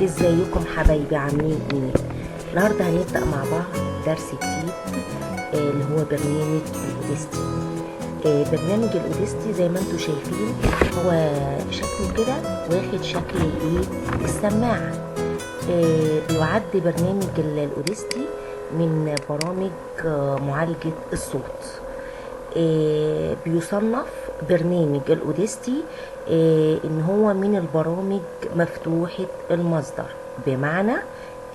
ازيكم حبايبي عاملين ايه؟ النهارده هنبدأ مع بعض درس جديد اللي هو برنامج الاوديستي. برنامج الاوديستي زي ما انتم شايفين هو شكله كده واخد شكل الايه السماعة. بيعد برنامج الاوديستي من برامج معالجة الصوت. بيصنف برنامج الاوديستي ان هو من البرامج مفتوحة المصدر، بمعنى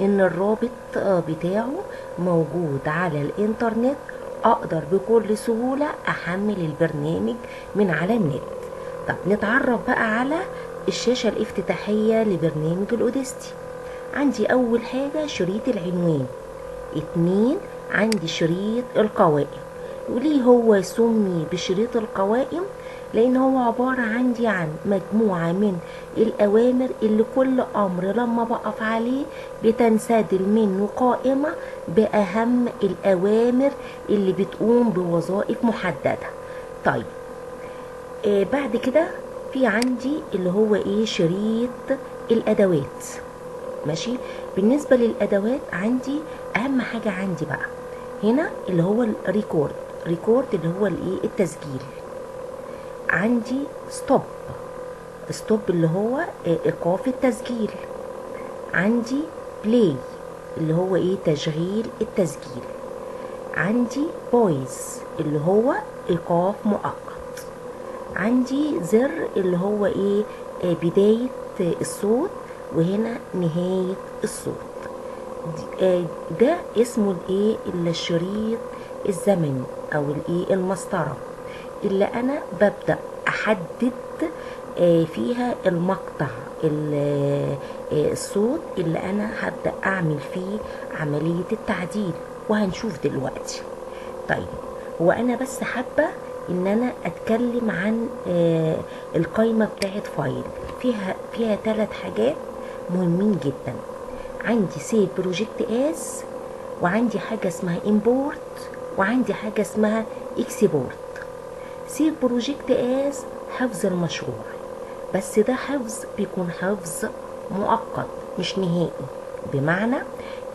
ان الرابط بتاعه موجود على الانترنت، اقدر بكل سهولة احمل البرنامج من على النت. طب نتعرف بقى على الشاشة الافتتاحية لبرنامج الاوديستي. عندي اول حاجة شريط العنوان، 2 عندي شريط القوائم. وليه هو سمي بشريط القوائم؟ لان هو عبارة عن مجموعة من الاوامر اللي كل امر لما بقف عليه بتنسدل منه قائمة باهم الاوامر اللي بتقوم بوظائف محددة. طيب بعد كده في عندي اللي هو شريط الادوات. ماشي. بالنسبة للادوات عندي اهم حاجة عندي بقى هنا اللي هو الريكورد. ريكورد اللي هو التسجيل. عندي ستوب. ستوب اللي هو ايقاف التسجيل. عندي بلاي اللي هو تشغيل التسجيل. عندي بويز اللي هو ايقاف مؤقت. عندي زر اللي هو بداية الصوت وهنا نهاية الصوت. ده اسمه الشريط الزمني او المسطرة اللي انا ببدأ احدد فيها المقطع الصوت اللي انا هبدأ اعمل فيه عملية التعديل، وهنشوف دلوقتي. طيب هو انا بس حابة ان انا اتكلم عن القائمة بتاعت فايل فيها 3 حاجات مهمين جدا. عندي سيف بروجكت از، وعندي حاجة اسمها امبورت، وعندي حاجة اسمها اكسبورت. سيف بروجكت از حفظ المشروع، بس ده حفظ بيكون حفظ مؤقت مش نهائي، بمعنى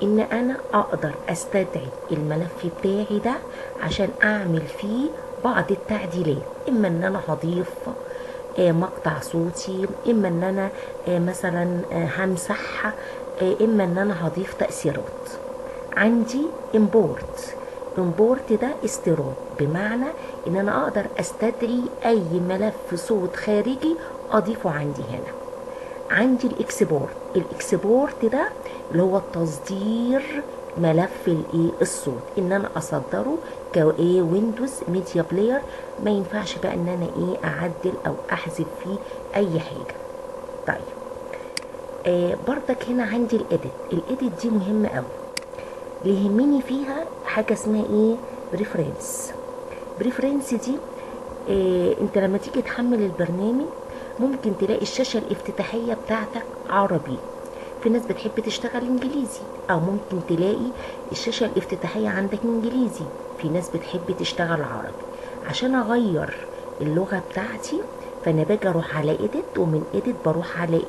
ان انا اقدر استدعي الملف بتاعي ده عشان اعمل فيه بعض التعديلات، اما ان انا هضيف مقطع صوتي، اما ان انا مثلا همسح، اما ان انا هضيف تأثيرات. عندي امبورت. امبورت ده استيراد، بمعنى ان انا اقدر استدعي اي ملف صوت خارجي اضيفه عندي هنا. عندي الاكسبورت. الاكسبورت ده اللي هو تصدير ملف الصوت، ان انا اصدره ويندوز ميديا بلاير. ما ينفعش بقى ان انا اعدل او احذف فيه اي حاجة. طيب برضك هنا عندي الايديت. الايديت دي مهمة قوي، اللي يهمني فيها حاجة اسمها بريفرنس. بريفرنس دي انت لما تيجي تحمل البرنامج ممكن تلاقي الشاشة الافتتاحية بتاعتك عربي، في ناس بتحب تشتغل انجليزي، او ممكن تلاقي الشاشة الافتتاحية عندك انجليزي، في ناس بتحب تشتغل عربي. عشان اغير اللغة بتاعتي فانا باجي اروح على ايديت، ومن ايديت بروح على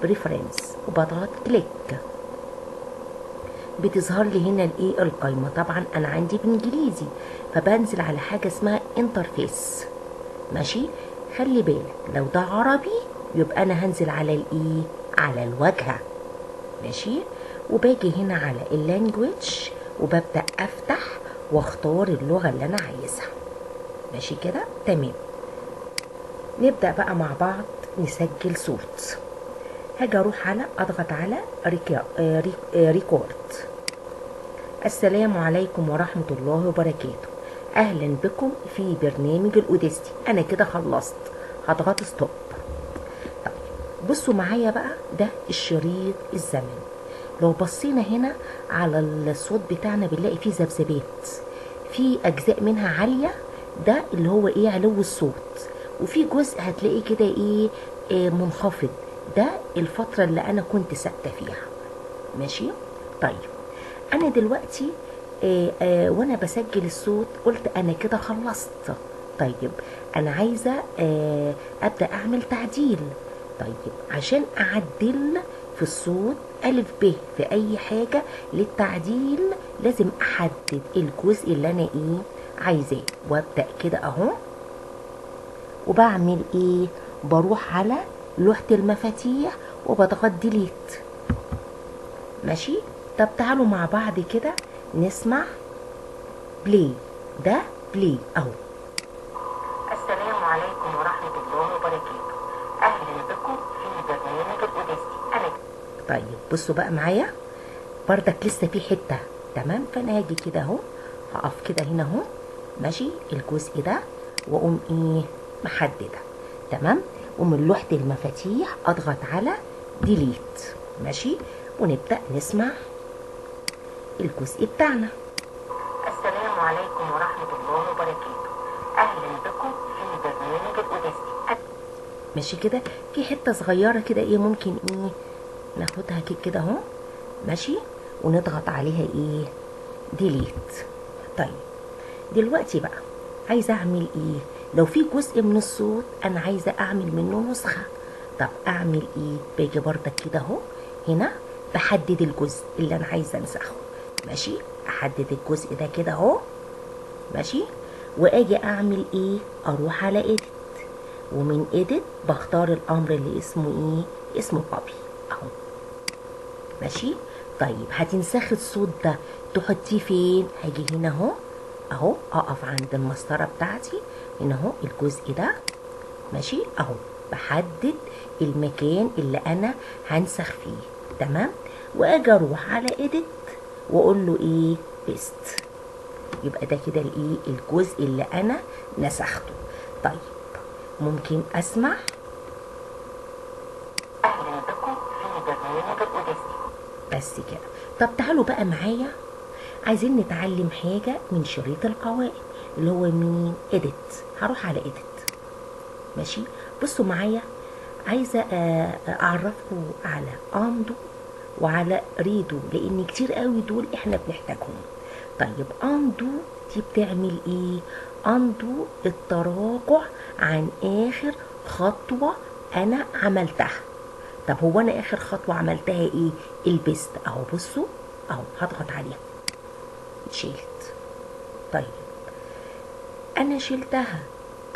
بريفرنس وبضغط كليك، بتظهر لي هنا القايمة. طبعا انا عندي بانجليزي فبنزل على حاجة اسمها انترفيس. ماشي. خلي بالك لو ده عربي يبقى انا هنزل على على الواجهة. ماشي. وباجي هنا على اللانجويج وببدأ افتح واختار اللغة اللي انا عايزها. ماشي كده تمام. نبدأ بقى مع بعض نسجل صوت. هاجي اروح على اضغط على ريكورد. السلام عليكم ورحمة الله وبركاته، اهلا بكم في برنامج الاوديستي. انا كده خلصت، هضغط ستوب. طيب بصوا معايا بقى، ده الشريط الزمني. لو بصينا هنا على الصوت بتاعنا بنلاقي فيه ذبذبات، في اجزاء منها عالية، ده اللي هو علو الصوت، وفي جزء هتلاقيه كده منخفض، ده الفترة اللي انا كنت ثابتة فيها. ماشي. طيب انا دلوقتي وانا بسجل الصوت قلت انا كده خلصت. طيب انا عايزة ابدأ اعمل تعديل. طيب عشان اعدل في الصوت ألف ب في أي حاجة للتعديل لازم أحدد الجزء اللي أنا عايزاه، وأبدأ كده أهو. وبعمل بروح على لوحة المفاتيح وبضغط ديليت. ماشي. طب تعالوا مع بعض كده نسمع بلاي. ده بلاي اهو. السلام عليكم ورحمة الله وبركاته، اهلا بكم في برنامج الاوديستي. طيب بصوا بقى معايا بردك لسه في حتة. تمام. فانا هاجي كده اهو، هقف كده هنا اهو. ماشي. الجزء ده واقوم محددة. تمام. ومن لوحة المفاتيح اضغط على ديليت. ماشي. ونبدأ نسمع الجزء بتاعنا. السلام عليكم ورحمة الله وبركاته، اهلا بكم في برنامج الاوديستي. ماشي كده. في حتة صغيرة كده ممكن ناخدها كده اهو. ماشي. ونضغط عليها ديليت. طيب دلوقتي بقى عايزة اعمل لو في جزء من الصوت انا عايزة اعمل منه نسخة. طب اعمل باجي بردك كده اهو هنا بحدد الجزء اللي انا عايزة انسخه. ماشي. احدد الجزء ده كده اهو. ماشي. واجي اعمل اروح على ايديت، ومن ايديت بختار الامر اللي اسمه اسمه كوبي اهو. ماشي. طيب هتنسخي الصوت ده تحطيه فين؟ هاجي هنا اهو اهو، اقف عند المسطره بتاعتي هنا اهو الجزء ده. ماشي. اهو بحدد المكان اللي انا هنسخ فيه. تمام. واجي اروح على ايديت واقول له بيست. يبقى ده كده الجزء اللي انا نسخته. طيب ممكن اسمع اهلا بكم في برنامج الاوديستي. بس كده. طب تعالوا بقى معايا عايزين نتعلم حاجة من شريط القوائم اللي هو مين؟ ايديت. هروح على ايديت. ماشي. بصوا معايا عايزة اعرفكم على اندو وعلى ريدو، لان كتير قوي دول احنا بنحتاجهم. طيب اندو دي بتعمل اندو التراجع عن اخر خطوة انا عملتها. طب هو انا اخر خطوة عملتها البست اهو. بصوا اهو هضغط عليها اتشيلت. طيب انا شلتها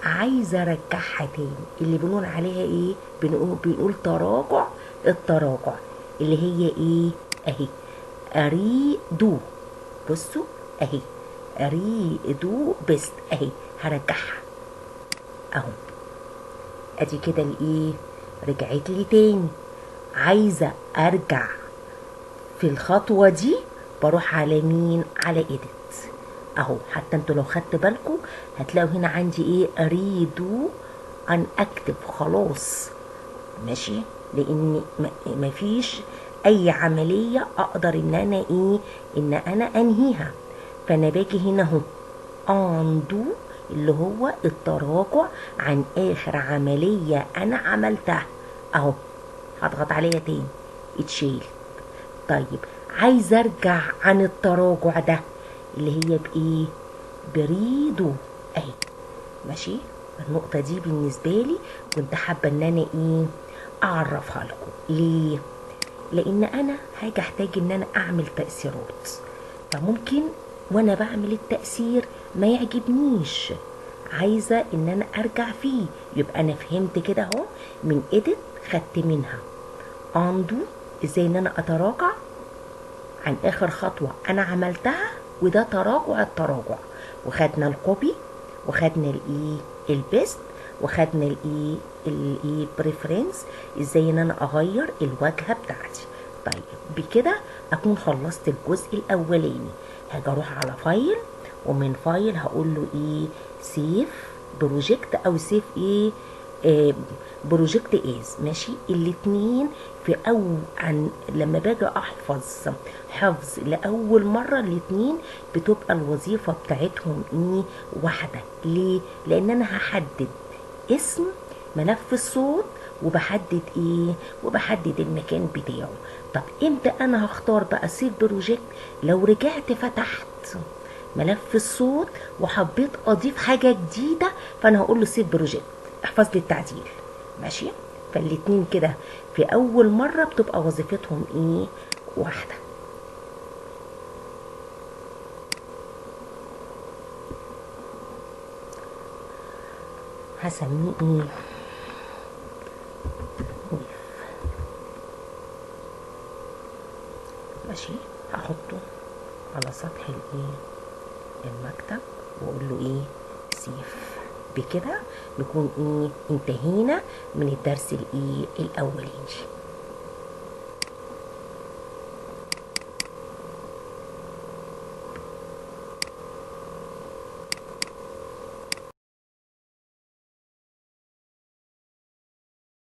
عايزه ارجعها تاني. اللي بنقول عليها بنقول تراجع التراجع اللي هي اهي اريدو. بصوا اهي اريدو بست اهي هرجعها اهو. ادي كده رجعت لي تاني. عايزه ارجع في الخطوه دي بروح على مين؟ على ايديت اهو. حتى انتوا لو خدت بالكم هتلاقوا هنا عندي اريدو ان اكتب خلاص. ماشي. لان مفيش اي عمليه اقدر ان انا انهيها. فانا باجي هنا اهو اندو اللي هو التراجع عن اخر عمليه انا عملتها اهو. هضغط عليها تاني اتشيل. طيب عايزه ارجع عن التراجع ده اللي هي بريدو اهي. ماشي. النقطه دي بالنسبه لي كنت حابه ان انا اعرفها لكم. ليه؟ لان انا هاجي احتاج ان انا اعمل تاثيرات، فممكن وانا بعمل التاثير ما يعجبنيش، عايزه ان انا ارجع فيه. يبقى انا فهمت كده اهو من ايديت خدت منها اندو ازاي ان انا اتراجع عن اخر خطوه انا عملتها، وده تراجع التراجع. وخدنا الكوبي وخدنا البيست وخدنا بريفرنس ازاي ان انا اغير الواجهه بتاعتي. طيب بكده اكون خلصت الجزء الاولاني. هاجي اروح على فايل، ومن فايل هقول له سيف بروجكت او سيف بروجكت ماشي. الاتنين في عن لما باجي احفظ حفظ لاول مره الاتنين بتبقى الوظيفه بتاعتهم واحده. ليه؟ لان انا هحدد اسم ملف الصوت وبحدد وبحدد المكان بتاعه. طب امتى انا هختار بقى سيف بروجكت؟ لو رجعت فتحت ملف الصوت وحبيت اضيف حاجه جديده، فانا هقول له سيف بروجكت احفظ لي التعديل. ماشي. فالاتنين كده في اول مرة بتبقى وظيفتهم ايه؟ واحدة. هسميه ايه؟ ويف. ماشي. هحطه على سطح الايه؟ المكتب، واقول له ايه؟ سيف. بكده نكون ايه؟ انتهينا من الدرس الايه؟ الاولاني.